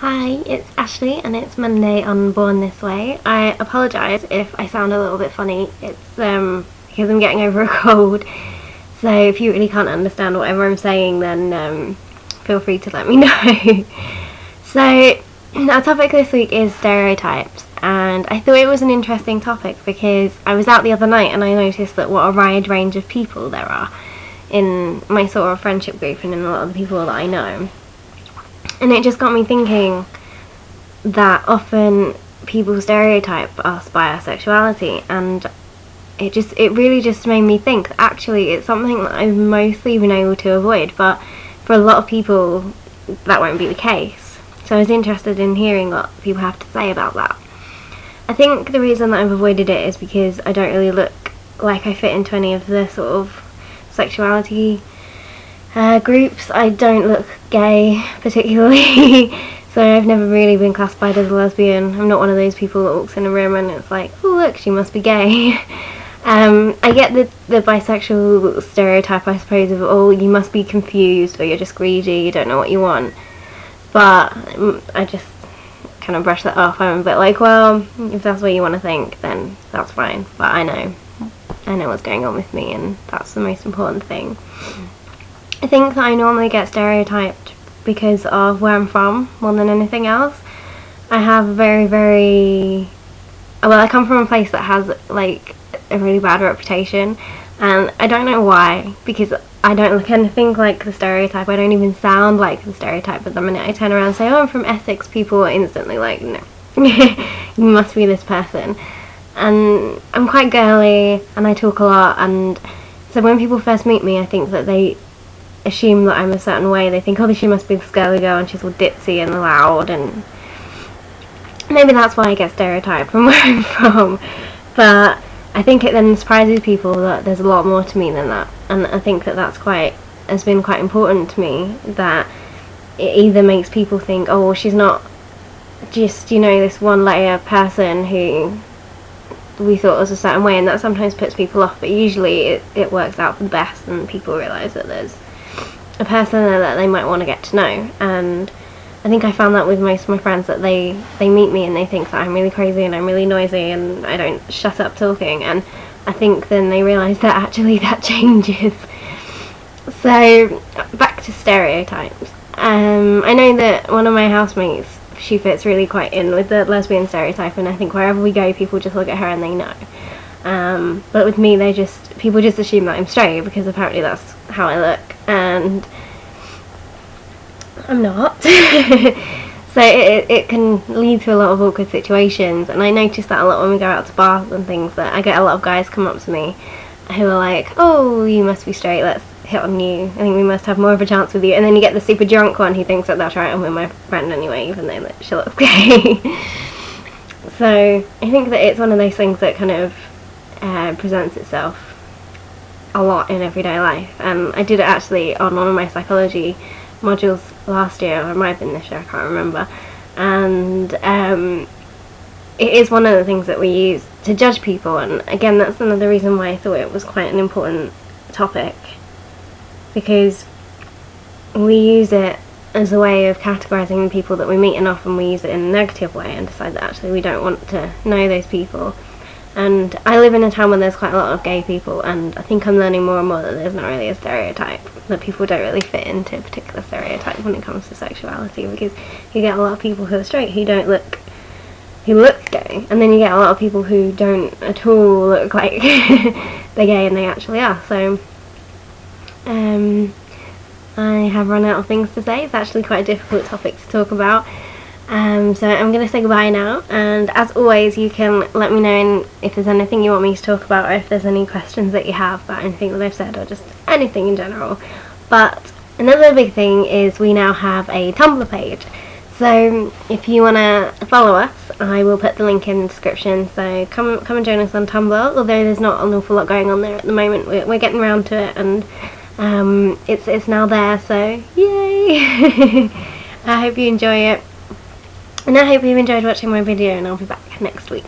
Hi, it's Ashley and it's Monday on Born This Way. I apologise if I sound a little bit funny. It's because I'm getting over a cold, so if you really can't understand whatever I'm saying, then feel free to let me know. So our topic this week is stereotypes, and I thought it was an interesting topic because I was out the other night and I noticed that what a wide range of people there are in my sort of friendship group and in a lot of the people that I know. And it just got me thinking that often people stereotype us by our sexuality, and it really just made me think that actually it's something that I've mostly been able to avoid, but for a lot of people that won't be the case. So I was interested in hearing what people have to say about that. I think the reason that I've avoided it is because I don't really look like I fit into any of the sort of sexuality groups. I don't look gay particularly, so I've never really been classified as a lesbian. I'm not one of those people that walks in a room and it's like, oh look, she must be gay. I get the bisexual stereotype, I suppose, of, oh, you must be confused or you're just greedy, you don't know what you want, but I just kind of brush that off. I'm a bit like, well, if that's what you want to think, then that's fine, but I know what's going on with me, and that's the most important thing. I think that I normally get stereotyped because of where I'm from more than anything else. I have I come from a place that has like a really bad reputation, and I don't know why, because I don't look anything like the stereotype. I don't even sound like the stereotype, but the minute I turn around and say, oh, I'm from Essex, people are instantly like, no, you must be this person. And I'm quite girly and I talk a lot, and so when people first meet me, I think that they assume that I'm a certain way. They think, oh, she must be this girly girl and she's all ditzy and loud, and maybe that's why I get stereotyped from where I'm from. But I think it then surprises people that there's a lot more to me than that, and I think that has been quite important to me, that it either makes people think, oh, well, she's not just, you know, this one layer person who we thought was a certain way, and that sometimes puts people off, but usually it works out for the best and people realise that there's a person there that they might want to get to know. And I think I found that with most of my friends, that they meet me and they think that I'm really crazy and I'm really noisy and I don't shut up talking, and I think then they realise that actually that changes. So back to stereotypes. I know that one of my housemates, she fits really quite in with the lesbian stereotype, and I think wherever we go people just look at her and they know. But with me, people just assume that I'm straight because apparently that's how I look, and I'm not. So it can lead to a lot of awkward situations, and I notice that a lot when we go out to bars and things, that I get a lot of guys come up to me who are like, oh, you must be straight, let's hit on you, I think we must have more of a chance with you, and then you get the super drunk one who thinks that that's right, I'm with my friend anyway, even though she looks gay. So I think that it's one of those things that kind of presents itself a lot in everyday life. I did it actually on one of my psychology modules last year, or it might have been this year, I can't remember, and it is one of the things that we use to judge people, and again that's another reason why I thought it was quite an important topic, because we use it as a way of categorising the people that we meet, and often we use it in a negative way and decide that actually we don't want to know those people. And I live in a town where there's quite a lot of gay people, and I think I'm learning more and more that there's not really a stereotype, that people don't really fit into a particular stereotype when it comes to sexuality, because you get a lot of people who are straight who look gay, and then you get a lot of people who don't at all look like they're gay and they actually are. So I have run out of things to say. It's actually quite a difficult topic to talk about. So I'm going to say goodbye now, and as always you can let me know if there's anything you want me to talk about, or if there's any questions that you have about anything that I've said, or just anything in general. But another big thing is we now have a Tumblr page, so if you want to follow us, I will put the link in the description, so come and join us on Tumblr, although there's not an awful lot going on there at the moment. We're getting around to it, and it's now there, so yay! I hope you enjoy it. And I hope you've enjoyed watching my video, and I'll be back next week.